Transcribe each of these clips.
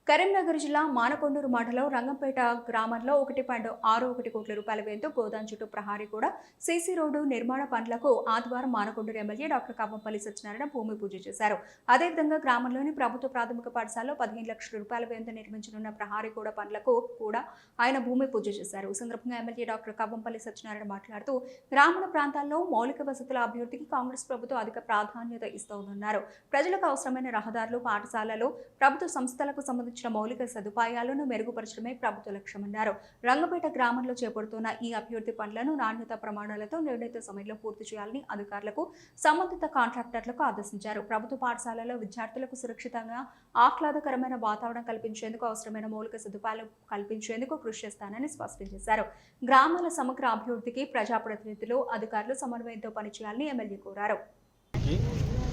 కరీంనగర్ జిల్లా మానకొండూరు మండలం రంగంపేట గ్రామంలో 1.61 కోట్ల రూపాయల వ్యయంతో గోదాం చుట్టూ ప్రహారీ కూడా సీసీ రోడ్డు నిర్మాణ పనులకు ఆదివారం మానకొండూరు ఎమ్మెల్యే డాక్టర్ కవ్వంపల్లి సత్యనారాయణ భూమి పూజ చేశారు. అదేవిధంగా గ్రామంలోని ప్రభుత్వ ప్రాథమిక పాఠశాలలో 15 లక్షల రూపాయల వ్యయంతో నిర్మించనున్న ప్రహారీ కూడా పనులకు కూడా ఆయన భూమి పూజ చేశారు. ఈ సందర్భంగా ఎమ్మెల్యే డాక్టర్ కవ్వంపల్లి సత్యనారాయణ మాట్లాడుతూ గ్రామీణ ప్రాంతాల్లో మౌలిక వసతుల అభివృద్ధికి కాంగ్రెస్ ప్రభుత్వం అధిక ప్రాధాన్యత ఇస్తోందన్నారు. ప్రజలకు అవసరమైన రహదారులు, పాఠశాలలు, ప్రభుత్వ సంస్థలకు సంబంధించిన మౌలిక సదుపాయాలను మెరుగుపరచడమే ప్రభుత్వ లక్ష్యమన్నారు. రంగపేట గ్రామంలో చేపడుతున్న ఈ అభివృద్ధి పనులను నాణ్యత ప్రమాణాలతో నిర్ణీత సమయంలో పూర్తి చేయాలని అధికారులకు, సంబంధిత కాంట్రాక్టర్లకు ఆదేశించారు. ప్రభుత్వ పాఠశాలలో విద్యార్థులకు సురక్షితంగా ఆహ్లాదకరమైన వాతావరణం కల్పించేందుకు అవసరమైన మౌలిక సదుపాయాలు కల్పించేందుకు కృషి చేస్తానని స్పష్టం చేశారు. గ్రామాల సమగ్ర అభివృద్ధికి ప్రజాప్రతినిధులు, అధికారులు సమన్వయంతో పనిచేయాలని ఎమ్మెల్యే కోరారు.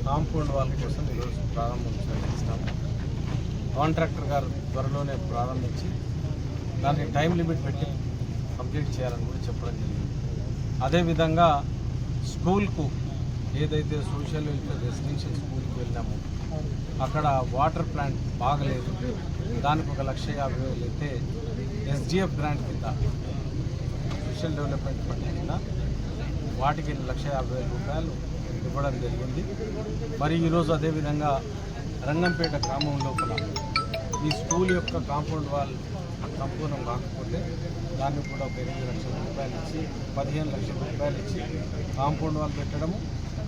కాంపౌండ్ వాల్ కోసం ఈరోజు ప్రారంభించాము. కాంట్రాక్టర్ గారు త్వరలోనే ప్రారంభించి దాన్ని టైం లిమిట్ పెట్టి కంప్లీట్ చేయాలని కూడా చెప్పడం జరిగింది. అదేవిధంగా స్కూల్కు ఏదైతే సోషల్ వెల్ఫేర్ రెసిడెన్షియల్ స్కూల్కి వెళ్ళినామో అక్కడ వాటర్ ప్లాంట్ బాగలేదు, దానికి 1,50,000 అయితే ఎస్డిఎఫ్ గ్రాంట్ కింద సోషల్ డెవలప్మెంట్ ఫండ్ కింద వాటికి 1,50,000 రూపాయలు ఇవ్వడం జరిగింది. మరి ఈరోజు అదేవిధంగా రంగంపేట గ్రామం లోపల ఈ స్కూల్ యొక్క కాంపౌండ్ వాల్ సంపూర్ణం కాకపోతే దాన్ని కూడా ఒక 8 లక్షల రూపాయలు ఇచ్చి 15 లక్షల రూపాయలు ఇచ్చి కాంపౌండ్ వాల్ పెట్టడము,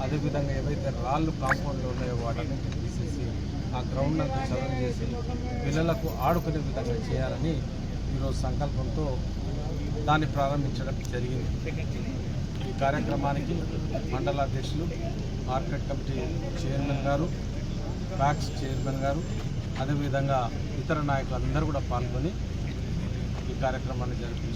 అదేవిధంగా ఏవైతే రాళ్ళు కాంపౌండ్లో ఉన్నాయో వాటన్నింటినీ తీసేసి ఆ గ్రౌండ్ అంతా చదువు చేసి పిల్లలకు ఆడుకునే విధంగా చేయాలని ఈరోజు సంకల్పంతో దాన్ని ప్రారంభించడం జరిగింది. ఈ కార్యక్రమానికి మండలాధ్యక్షులు, మార్కెట్ కమిటీ చైర్మన్ గారు, ప్యాక్స్ చైర్మన్ గారు, అదేవిధంగా ఇతర నాయకులు అందరూ కూడా పాల్గొని ఈ కార్యక్రమాన్ని జరిపించడం